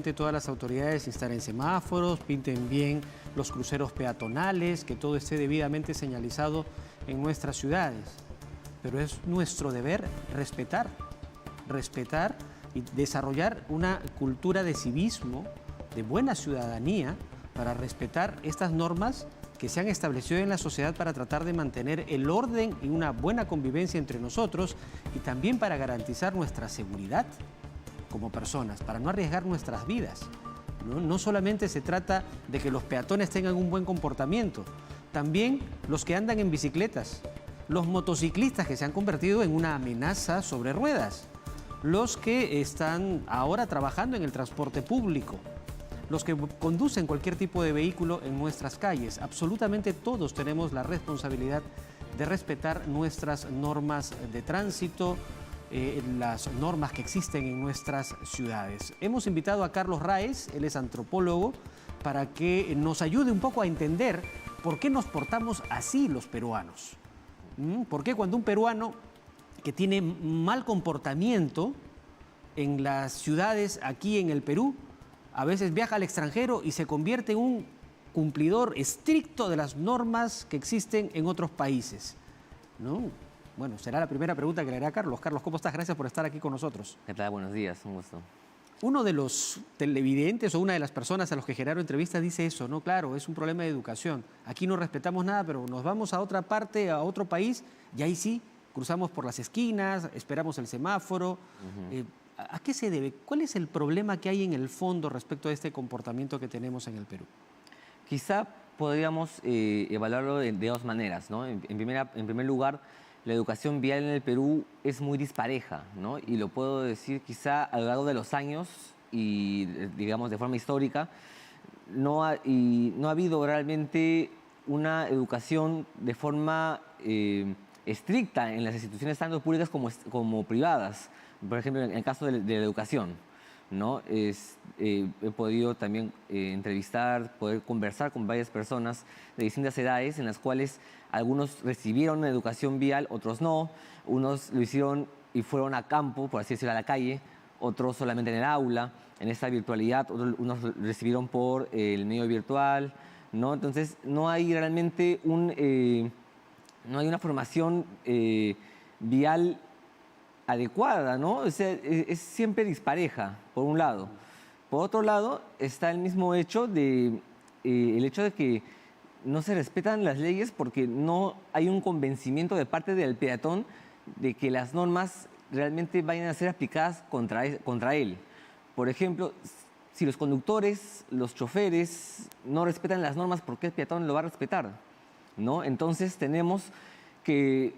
Todas las autoridades instalen semáforos, pinten bien los cruceros peatonales, que todo esté debidamente señalizado en nuestras ciudades. Pero es nuestro deber respetar y desarrollar una cultura de civismo, de buena ciudadanía, para respetar estas normas que se han establecido en la sociedad para tratar de mantener el orden y una buena convivencia entre nosotros y también para garantizar nuestra seguridad como personas, para no arriesgar nuestras vidas. No solamente se trata de que los peatones tengan un buen comportamiento, también los que andan en bicicletas, los motociclistas que se han convertido en una amenaza sobre ruedas, los que están ahora trabajando en el transporte público, los que conducen cualquier tipo de vehículo en nuestras calles. Absolutamente todos tenemos la responsabilidad de respetar nuestras normas de tránsito, las normas que existen en nuestras ciudades. Hemos invitado a Carlos Raez, él es antropólogo, para que nos ayude un poco a entender por qué nos portamos así los peruanos. ¿Por qué cuando un peruano que tiene mal comportamiento en las ciudades aquí en el Perú, a veces viaja al extranjero y se convierte en un cumplidor estricto de las normas que existen en otros países, ¿no? Bueno, será la primera pregunta que le haré a Carlos. Carlos, ¿cómo estás? Gracias por estar aquí con nosotros. ¿Qué tal? Buenos días, un gusto. Uno de los televidentes o una de las personas a los que generaron entrevistas dice eso, ¿no? Claro, es un problema de educación. Aquí no respetamos nada, pero nos vamos a otra parte, a otro país, y ahí sí, cruzamos por las esquinas, esperamos el semáforo. ¿A qué se debe? ¿Cuál es el problema que hay en el fondo respecto a este comportamiento que tenemos en el Perú? Quizá podríamos evaluarlo de dos maneras, ¿no? En primer lugar, la educación vial en el Perú es muy dispareja, ¿no? Y lo puedo decir quizá a lo largo de los años y, digamos, de forma histórica, no ha habido realmente una educación de forma estricta en las instituciones tanto públicas como privadas. Por ejemplo, en el caso de la educación, ¿no? He podido también entrevistar, poder conversar con varias personas de distintas edades en las cuales algunos recibieron una educación vial, otros no. Unos lo hicieron y fueron a campo, por así decirlo, a la calle, otros solamente en el aula, en esta virtualidad, unos recibieron por el medio virtual, ¿no? Entonces, no hay realmente no hay una formación vial adecuada, ¿no? O sea, es siempre dispareja, por un lado. Por otro lado, está el mismo hecho el hecho de que no se respetan las leyes porque no hay un convencimiento de parte del peatón de que las normas realmente vayan a ser aplicadas contra él. Por ejemplo, si los conductores, los choferes no respetan las normas, ¿por qué el peatón lo va a respetar? ¿No? Entonces tenemos que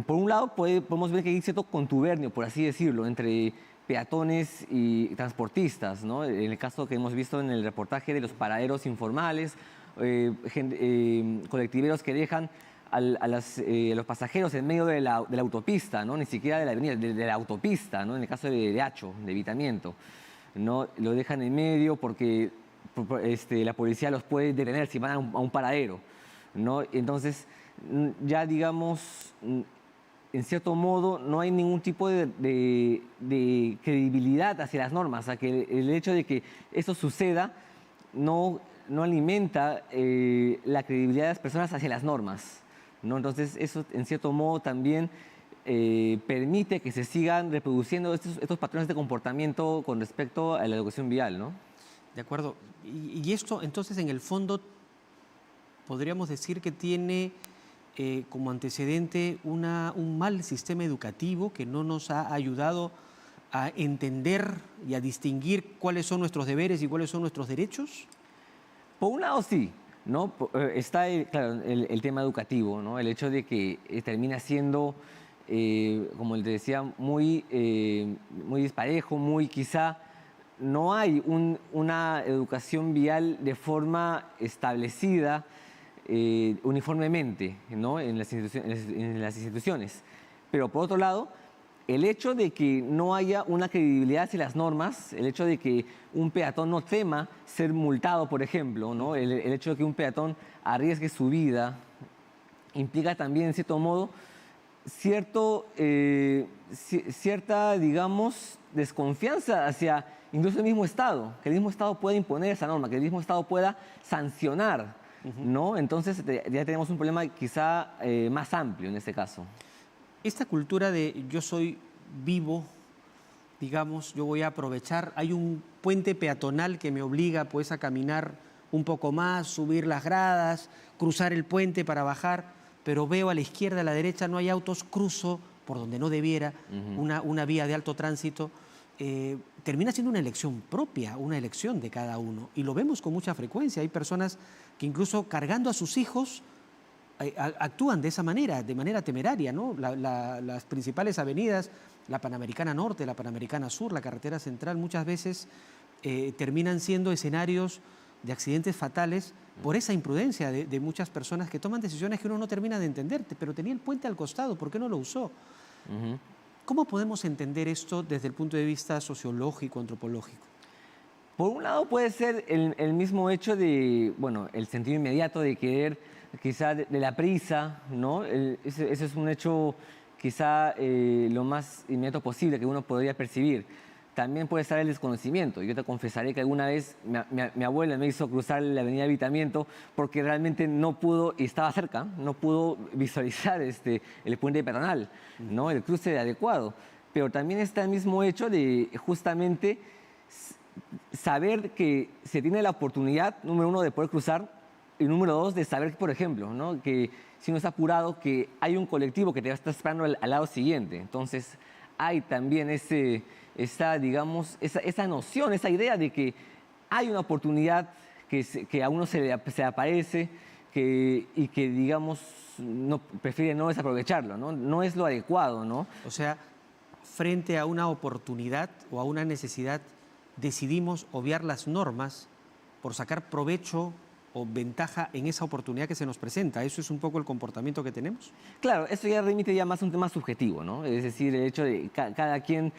por un lado podemos ver que hay cierto contubernio, por así decirlo, entre peatones y transportistas, ¿no? En el caso que hemos visto en el reportaje de los paraderos informales, colectiveros que dejan a los pasajeros en medio de la autopista, ¿no? Ni siquiera de la avenida, de la autopista, ¿no? En el caso de hacho, de evitamiento, ¿no? Lo dejan en medio porque la policía los puede detener si van a un paradero, ¿no? Entonces, ya digamos, en cierto modo, no hay ningún tipo de credibilidad hacia las normas. O sea, que el hecho de que esto suceda no alimenta la credibilidad de las personas hacia las normas, ¿no? Entonces, eso en cierto modo también permite que se sigan reproduciendo estos patrones de comportamiento con respecto a la educación vial, ¿no? De acuerdo. Y esto, entonces, en el fondo, podríamos decir que tiene como antecedente un mal sistema educativo que no nos ha ayudado a entender y a distinguir cuáles son nuestros deberes y cuáles son nuestros derechos. Por un lado sí, ¿no? Está claro, el tema educativo, ¿no? El hecho de que termina siendo, como les decía, muy disparejo, quizá no hay una educación vial de forma establecida uniformemente, ¿no? en las instituciones. Pero por otro lado, el hecho de que no haya una credibilidad hacia las normas, el hecho de que un peatón no tema ser multado, por ejemplo, ¿no? El hecho de que un peatón arriesgue su vida, implica también, en cierto modo, cierta, digamos, desconfianza hacia incluso el mismo Estado, que el mismo Estado pueda imponer esa norma, que el mismo Estado pueda sancionar, ¿no? Entonces ya tenemos un problema quizá más amplio en este caso. Esta cultura de yo soy vivo, digamos, yo voy a aprovechar, hay un puente peatonal que me obliga pues a caminar un poco más, subir las gradas, cruzar el puente para bajar, pero veo a la izquierda, a la derecha, no hay autos, cruzo por donde no debiera, una vía de alto tránsito. Termina siendo una elección propia, una elección de cada uno. Y lo vemos con mucha frecuencia. Hay personas que incluso cargando a sus hijos actúan de esa manera, de manera temeraria, ¿no? Las principales avenidas, la Panamericana Norte, la Panamericana Sur, la carretera central, muchas veces terminan siendo escenarios de accidentes fatales por esa imprudencia de muchas personas que toman decisiones que uno no termina de entender. Pero tenía el puente al costado, ¿por qué no lo usó? ¿Cómo podemos entender esto desde el punto de vista sociológico, antropológico? Por un lado puede ser el mismo hecho de, bueno, el sentido inmediato de querer, quizá de la prisa, ¿no? Ese es un hecho quizá lo más inmediato posible que uno podría percibir. También puede estar el desconocimiento. Yo te confesaré que alguna vez mi abuela me hizo cruzar la avenida Evitamiento porque realmente no pudo, y estaba cerca, no pudo visualizar el puente peatonal, ¿no? El cruce adecuado. Pero también está el mismo hecho de justamente saber que se tiene la oportunidad, número uno, de poder cruzar, y número dos, de saber, por ejemplo, ¿no? Que si uno está apurado, que hay un colectivo que te está esperando al lado siguiente. Entonces, hay también esa noción, esa idea de que hay una oportunidad que a uno se aparece y que, digamos, prefiere no desaprovecharlo, ¿no? No es lo adecuado, ¿no? O sea, frente a una oportunidad o a una necesidad, decidimos obviar las normas por sacar provecho o ventaja en esa oportunidad que se nos presenta. ¿Eso es un poco el comportamiento que tenemos? Claro, eso ya remite ya más a un tema subjetivo, ¿no? Es decir, el hecho de cada quien,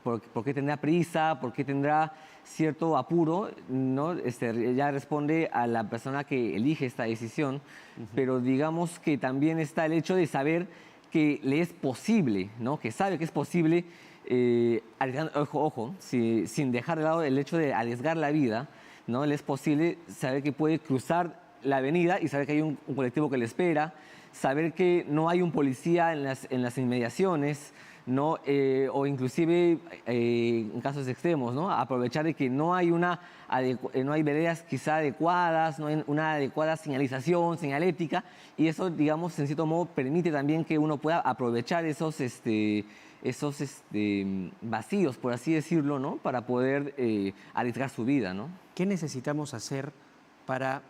por qué tendrá prisa, por qué tendrá cierto apuro, ¿no? Ya responde a la persona que elige esta decisión, pero digamos que también está el hecho de saber que le es posible, ¿no? Que sabe que es posible, sin dejar de lado el hecho de arriesgar la vida, ¿no? Le es posible saber que puede cruzar la avenida y saber que hay un colectivo que le espera, saber que no hay un policía en las inmediaciones, ¿no? O inclusive en casos extremos, ¿no? Aprovechar de que no hay no hay veredas quizá adecuadas, no hay una adecuada señalización, señalética, y eso, digamos, en cierto modo permite también que uno pueda aprovechar esos vacíos, por así decirlo, ¿no? Para poder arriesgar su vida, ¿no? ¿Qué necesitamos hacer para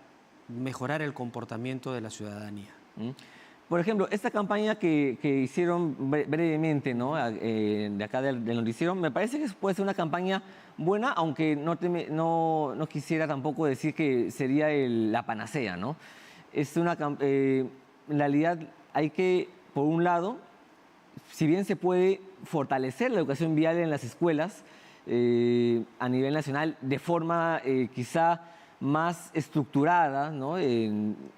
mejorar el comportamiento de la ciudadanía? Por ejemplo, esta campaña que hicieron brevemente, ¿no? De acá del noticiero, me parece que puede ser una campaña buena, aunque no quisiera tampoco decir que sería la panacea, ¿no? En realidad hay que, por un lado, si bien se puede fortalecer la educación vial en las escuelas a nivel nacional de forma quizá más estructurada, ¿no?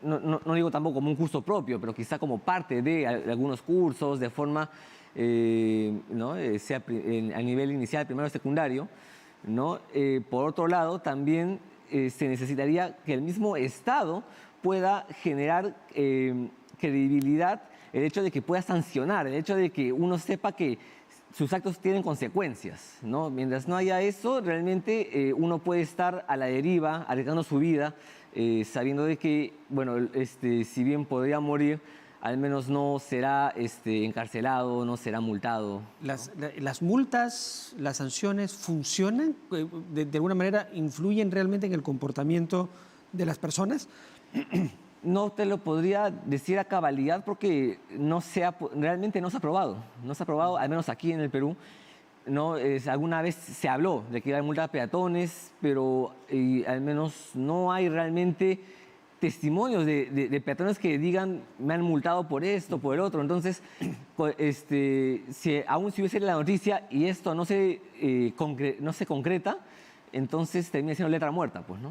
No digo tampoco como un curso propio, pero quizá como parte de algunos cursos, de forma, ¿no? Sea a nivel inicial, primario o secundario, ¿no? Por otro lado, también se necesitaría que el mismo Estado pueda generar credibilidad, el hecho de que pueda sancionar, el hecho de que uno sepa que sus actos tienen consecuencias, ¿no? Mientras no haya eso, realmente uno puede estar a la deriva, arriesgando su vida, sabiendo de que, bueno, si bien podría morir, al menos no será encarcelado, no será multado, ¿no? ¿Las multas, las sanciones funcionan? ¿De alguna manera influyen realmente en el comportamiento de las personas? No te lo podría decir a cabalidad porque realmente no se ha probado. No se ha probado, al menos aquí en el Perú. No, alguna vez se habló de que iba a multar a peatones, pero al menos no hay realmente testimonios de peatones que digan me han multado por esto, por el otro. Entonces, aún si hubiese la noticia y esto no se concreta, entonces termina siendo letra muerta, pues, ¿no?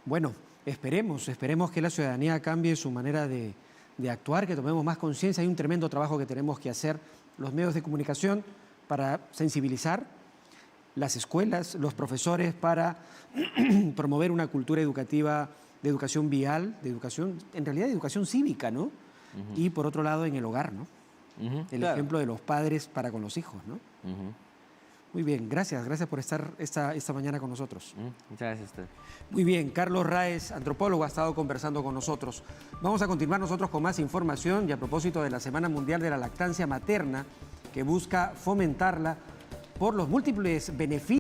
Bueno, esperemos que la ciudadanía cambie su manera de actuar, que tomemos más conciencia. Hay un tremendo trabajo que tenemos que hacer los medios de comunicación para sensibilizar, las escuelas, los profesores para promover una cultura educativa de educación vial, de educación, en realidad de educación cívica, ¿no? Y por otro lado en el hogar, ¿no? El Claro. ejemplo de los padres para con los hijos, ¿no? Muy bien, gracias por estar esta mañana con nosotros. Muchas gracias a usted. Muy bien, Carlos Raez, antropólogo, ha estado conversando con nosotros. Vamos a continuar nosotros con más información y a propósito de la Semana Mundial de la Lactancia Materna, que busca fomentarla por los múltiples beneficios